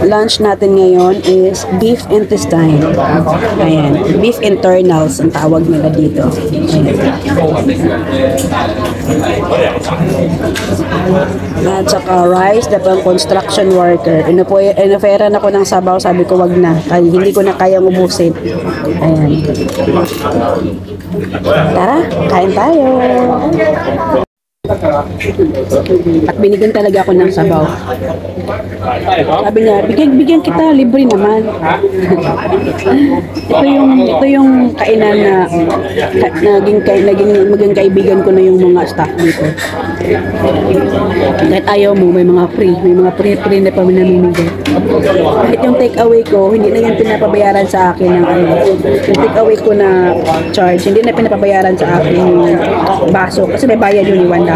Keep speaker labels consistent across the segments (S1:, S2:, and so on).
S1: lunch natin ngayon is beef intestine. Ayan. Beef internals ang tawag nila dito. Ayan. At saka rice na pang construction worker. Inoferan ako ng sabaw. Sabi ko wag na. Ay, hindi ko na kayang ubusin. Ayan. Tara, kain tayo. At binigyan talaga ako ng sabaw. Sabi niya, bigyan kita, libre naman. ito yung kainan na maging kaibigan ko na yung mga staff dito. Kahit ayaw mo, may mga free na pa namimigay. Kahit yung take away ko, hindi na yan pinapabayaran sa akin ng yung take away ko na charge, hindi na pinapabayaran sa akin yung baso kasi may bayad yun $1.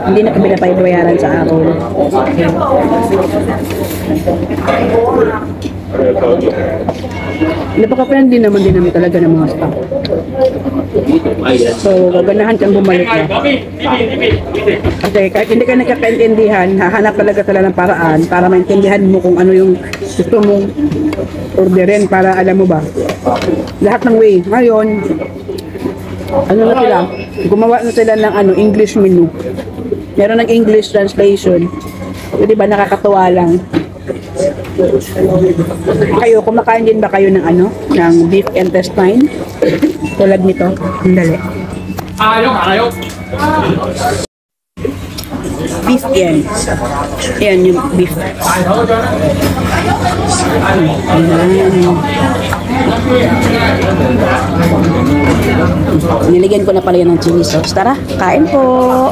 S1: Hindi na kami napabayaran sa ako. Napaka-friendly naman talaga ng mga staff. So, gaganahan kang bumalik na. Kasi kahit hindi ka nagkakaintindihan, hahanap talaga sila ng paraan para maintindihan mo kung ano yung gusto mong orderin para alam mo ba. Lahat ng way. Ngayon, ano na sila? Gumawa na sila ng English menu. Meron ng English translation. So, di ba nakakatuwa lang. Kayo, kumakain din ba kayo ng ng beef intestine? Tulad nito. Dali. Beef yan. Yan yung beef. Niligyan ko na pala yan ng chili sauce. Tara, kain po!